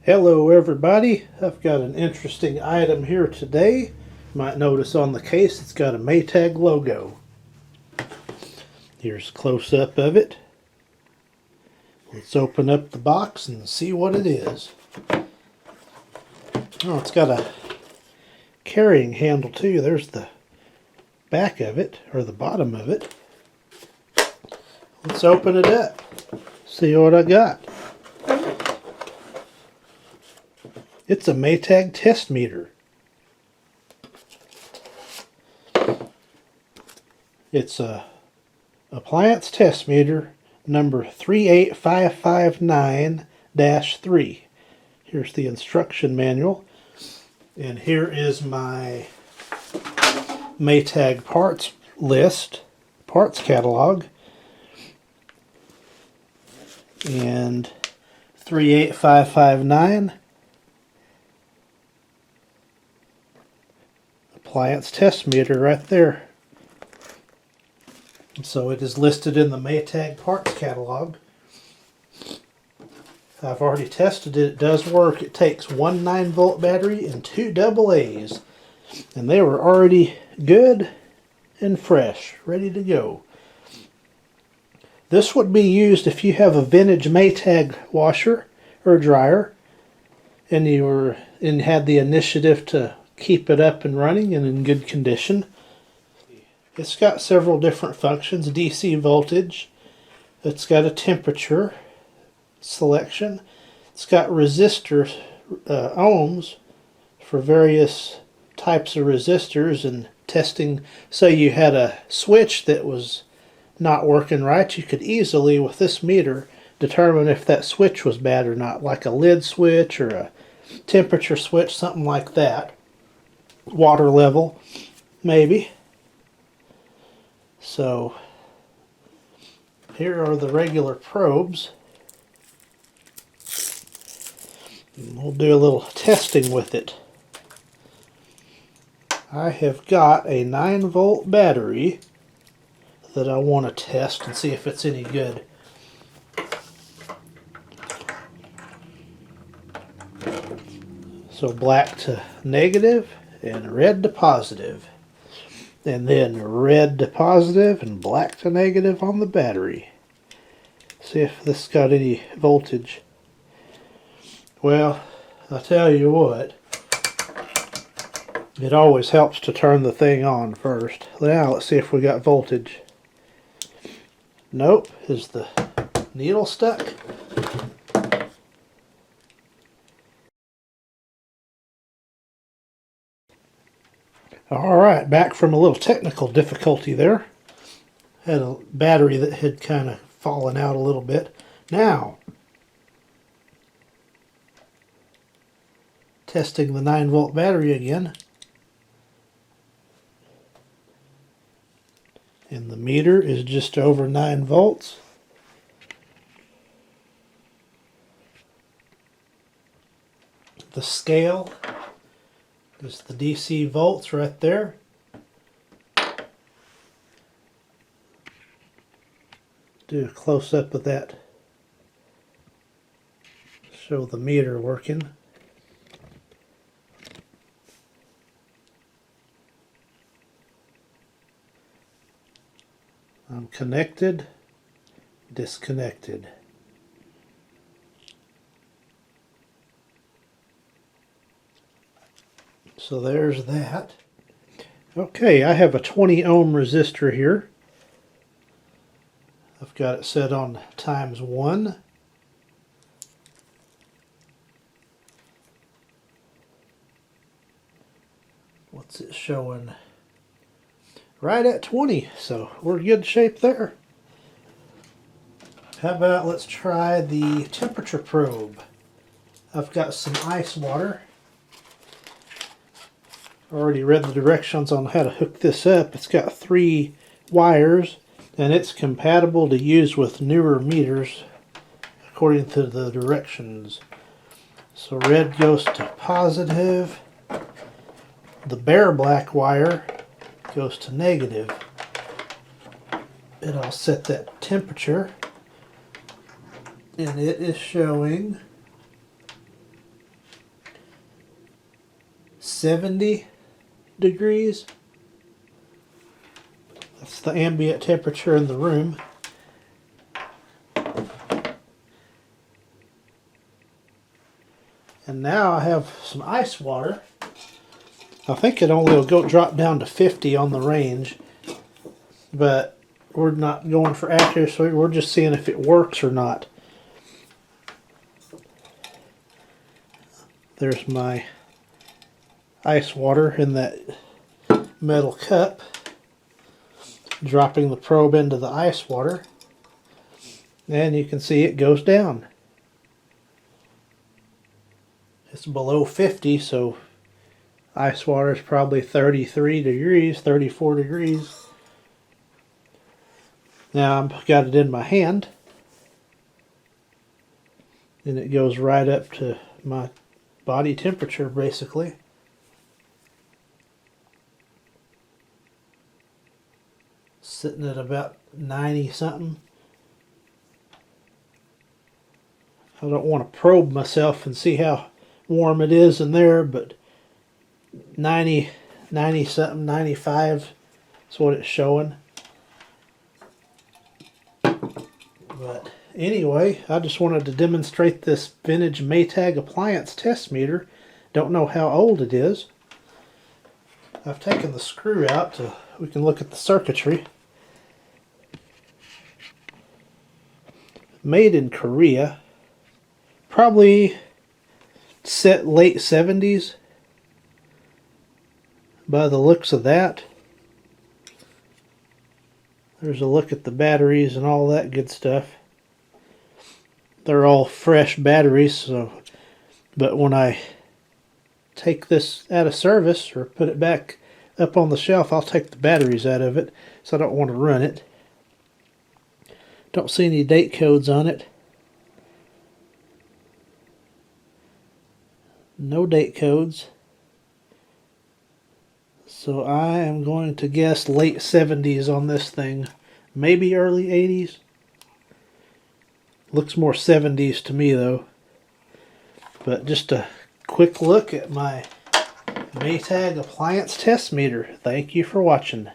Hello everybody, I've got an interesting item here today. You might notice on the case it's got a Maytag logo. Here's a close-up of it. Let's open up the box and see what it is. Oh, it's got a carrying handle too. There's the back of it, or the bottom of it. Let's open it up, see what I got. It's a Maytag test meter. It's a appliance test meter number 38559-3. Here's the instruction manual. And here is my Maytag parts list, parts catalog. And 38559. Appliance test meter right there. So it is listed in the Maytag parts catalog. I've already tested it. It does work. It takes one 9-volt battery and two AA's. And they were already good and fresh, ready to go. This would be used if you have a vintage Maytag washer or dryer and you had the initiative to keep it up and running and in good condition. It's got several different functions. DC voltage. It's got a temperature selection. It's got resistor ohms for various types of resistors and testing. Say you had a switch that was not working right, you could easily with this meter determine if that switch was bad or not, like a lid switch or a temperature switch, something like that. Water level, maybe. So here are the regular probes. And we'll do a little testing with it. I have got a 9-volt battery that I want to test and see if it's any good. So black to negative and red to positive. And then red to positive and black to negative on the battery. See if this got any voltage. Well, I'll tell you what, it always helps to turn the thing on first. Now let's see if we got voltage. Nope. Is the needle stuck? Alright, back from a little technical difficulty there. Had a battery that had kind of fallen out a little bit. Now, testing the 9-volt battery again. And the meter is just over 9 volts. The scale is the DC volts right there. Do a close-up of that. Show the meter working. I'm connected, disconnected. So there's that. Okay, I have a 20 ohm resistor here. I've got it set on ×1. What's it showing? Right at 20, so we're in good shape there. How about let's try the temperature probe. I've got some ice water. Already read the directions on how to hook this up. It's got 3 wires and it's compatible to use with newer meters according to the directions. So red goes to positive. The bare black wire goes to negative. And I'll set that temperature, and it is showing 70 degrees. That's the ambient temperature in the room. And now I have some ice water. I think it only will drop down to 50 on the range, but we're not going for accuracy. We're just seeing if it works or not. There's my ice water in that metal cup, dropping the probe into the ice water, and you can see it goes down. It's below 50, so ice water is probably 33 degrees, 34 degrees. Now I've got it in my hand, and it goes right up to my body temperature basically. Sitting at about 90 something. I don't want to probe myself and see how warm it is in there, but 90 something, 95 is what it's showing. But anyway, I just wanted to demonstrate this vintage Maytag appliance test meter. Don't know how old it is. I've taken the screw out so we can look at the circuitry. Made in Korea. Probably set late 70s by the looks of that. There's a look at the batteries and all that good stuff. They're all fresh batteries, so but when I take this out of service or put it back up on the shelf, I'll take the batteries out of it, so I don't want to run it. Don't see any date codes on it. No date codes. So I am going to guess late 70s on this thing. Maybe early 80s. Looks more 70s to me though. But just a quick look at my Maytag appliance test meter. Thank you for watching.